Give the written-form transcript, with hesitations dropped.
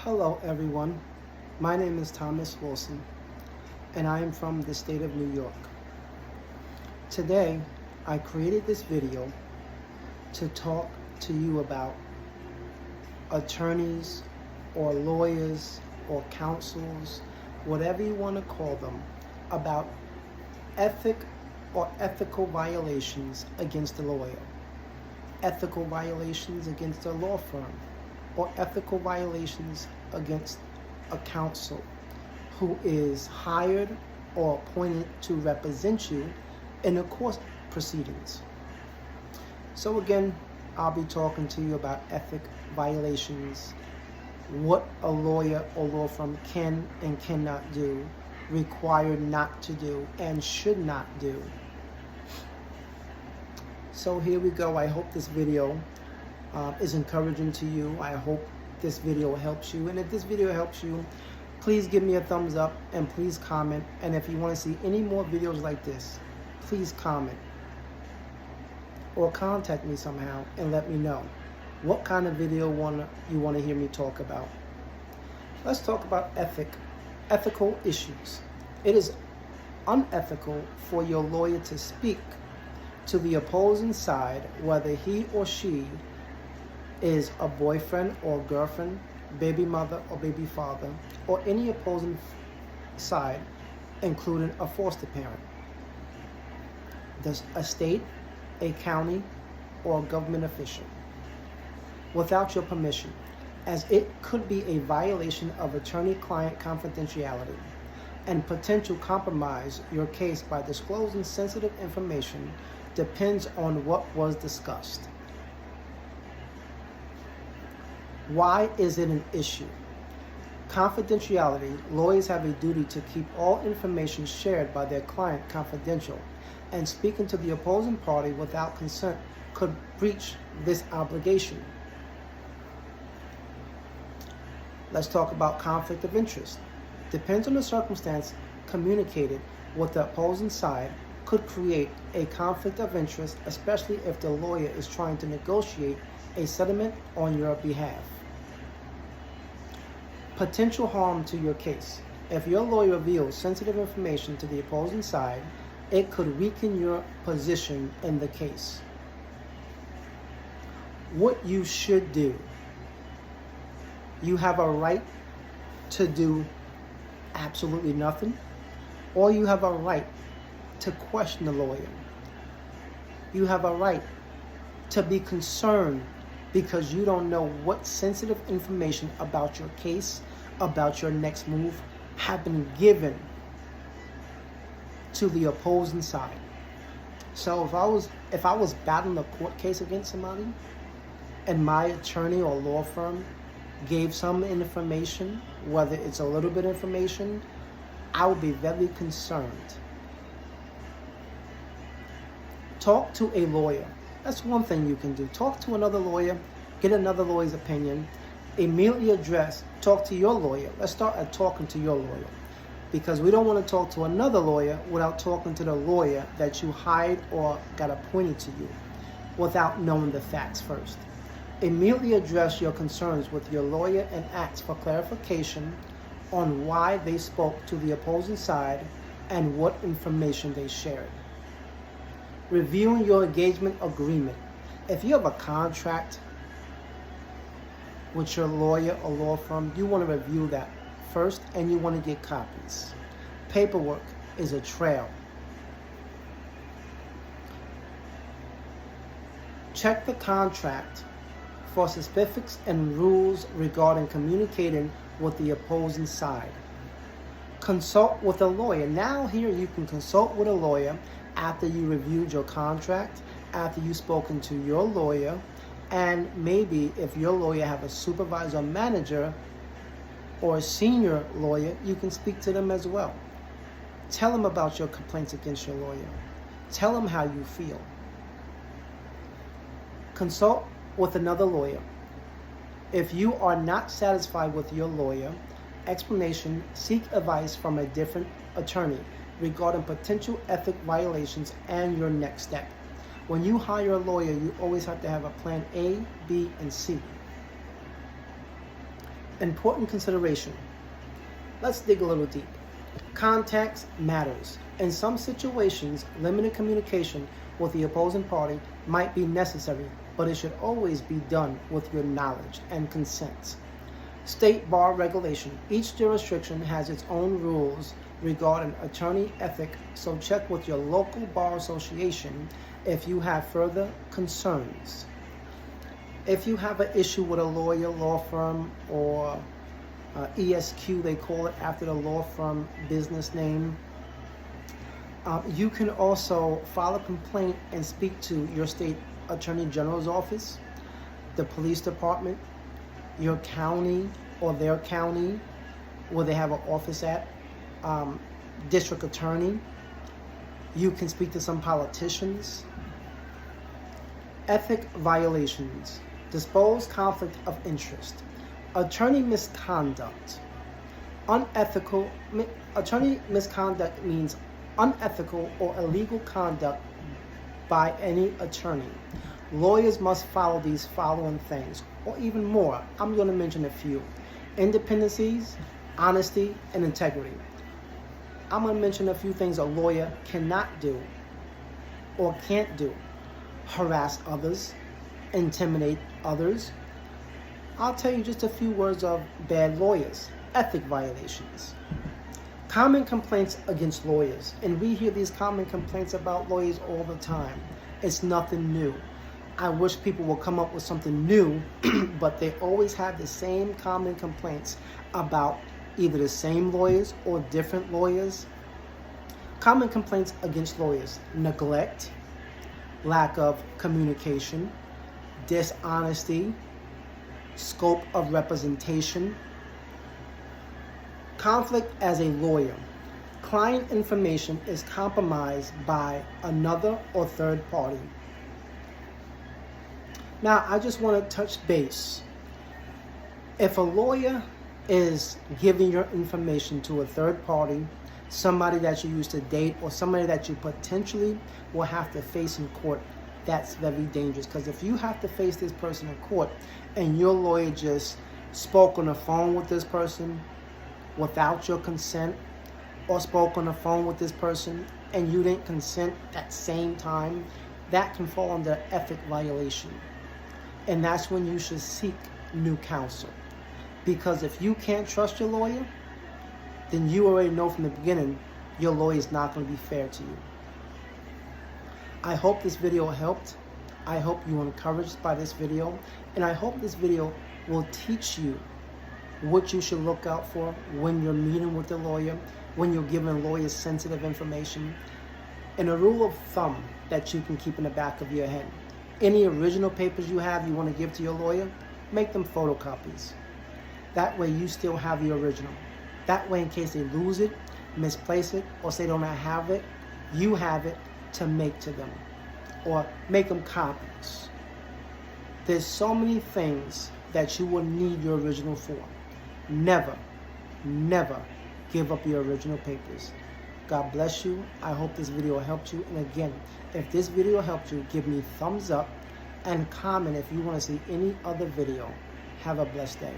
Hello, everyone. My name is Thomas Wilson, and I am from the state of New York. Today, I created this video to talk to you about attorneys or lawyers or counsels, whatever you want to call them, about ethical violations against a lawyer, ethical violations against a law firm, or ethical violations against a counsel who is hired or appointed to represent you in the court proceedings. So again, I'll be talking to you about ethic violations, what a lawyer or law firm can and cannot do, required not to do, and should not do. So here we go. I hope this video is encouraging to you. I hope this video helps you. And if this video helps you, please give me a thumbs up and please comment. And if you want to see any more videos like this, please comment or contact me somehow and let me know what kind of video you want to hear me talk about. Let's talk about ethical issues. It is unethical for your lawyer to speak to the opposing side, whether he or she is a boyfriend or girlfriend, baby mother or baby father, or any opposing side, including a foster parent, a state, a county, or a government official, without your permission, as it could be a violation of attorney-client confidentiality and potential compromise your case by disclosing sensitive information depends on what was discussed. Why is it an issue? Confidentiality. Lawyers have a duty to keep all information shared by their client confidential, and speaking to the opposing party without consent could breach this obligation. Let's talk about conflict of interest. Depends on the circumstance communicated with the opposing side could create a conflict of interest, especially if the lawyer is trying to negotiate a settlement on your behalf. Potential harm to your case. If your lawyer reveals sensitive information to the opposing side, it could weaken your position in the case. What you should do. You have a right to do absolutely nothing, or you have a right to question the lawyer. You have a right to be concerned because you don't know what sensitive information about your case, about your next move, have been given to the opposing side. So if I was battling a court case against somebody and my attorney or law firm gave some information, whether it's a little bit of information, I would be very concerned. Talk to a lawyer. That's one thing you can do. Talk to another lawyer, get another lawyer's opinion, immediately talk to your lawyer. Let's start at talking to your lawyer, because we don't want to talk to another lawyer without talking to the lawyer that you hired or got appointed to you without knowing the facts first. Immediately address your concerns with your lawyer and ask for clarification on why they spoke to the opposing side and what information they shared. Reviewing your engagement agreement. If you have a contract with your lawyer or law firm, you want to review that first and you want to get copies. Paperwork is a trail. Check the contract for specifics and rules regarding communicating with the opposing side. Consult with a lawyer. Now here you can consult with a lawyer after you reviewed your contract, after you've spoken to your lawyer, and maybe if your lawyer have a supervisor or manager or a senior lawyer, you can speak to them as well. Tell them about your complaints against your lawyer. Tell them how you feel. Consult with another lawyer. If you are not satisfied with your lawyer explanation, seek advice from a different attorney regarding potential ethic violations and your next step. When you hire a lawyer, you always have to have a plan A, B, and C. Important consideration. Let's dig a little deep. Context matters. In some situations, limited communication with the opposing party might be necessary, but it should always be done with your knowledge and consent. State bar regulation. Each jurisdiction has its own rules regarding attorney ethic, so check with your local bar association if you have further concerns. If you have an issue with a lawyer, law firm, or ESQ, they call it after the law firm business name, you can also file a complaint and speak to your state attorney general's office, the police department, your county or their county where they have an office at, district attorney. You can speak to some politicians. Ethic violations. Dispose conflict of interest. Attorney misconduct. Attorney misconduct means unethical or illegal conduct by any attorney. Lawyers must follow these following things, or even more. I'm going to mention a few. Independencies, honesty, and integrity. I'm going to mention a few things a lawyer cannot do or can't do. Harass others, intimidate others. I'll tell you just a few words of bad lawyers. Ethic violations. Common complaints against lawyers. And we hear these common complaints about lawyers all the time. It's nothing new. I wish people would come up with something new, but they always have the same common complaints about either the same lawyers or different lawyers. Common complaints against lawyers: neglect, lack of communication, dishonesty, scope of representation. Conflict as a lawyer. Client information is compromised by another or third party. Now, I just want to touch base. If a lawyer is giving your information to a third party, somebody that you used to date, or somebody that you potentially will have to face in court, that's very dangerous. Because if you have to face this person in court and your lawyer just spoke on the phone with this person without your consent, or spoke on the phone with this person and you didn't consent at the same time, that can fall under ethic violation. And that's when you should seek new counsel. Because if you can't trust your lawyer, then you already know from the beginning your lawyer is not going to be fair to you. I hope this video helped. I hope you were encouraged by this video. And I hope this video will teach you what you should look out for when you're meeting with the lawyer, when you're giving lawyers sensitive information, and a rule of thumb that you can keep in the back of your head. Any original papers you have you want to give to your lawyer, make them photocopies. That way you still have the original. That way, in case they lose it, misplace it, or say they don't have it, you have it to make to them, or make them copies. There's so many things that you will need your original for. Never, never give up your original papers. God bless you. I hope this video helped you. And again, if this video helped you, give me thumbs up and comment if you want to see any other video. Have a blessed day.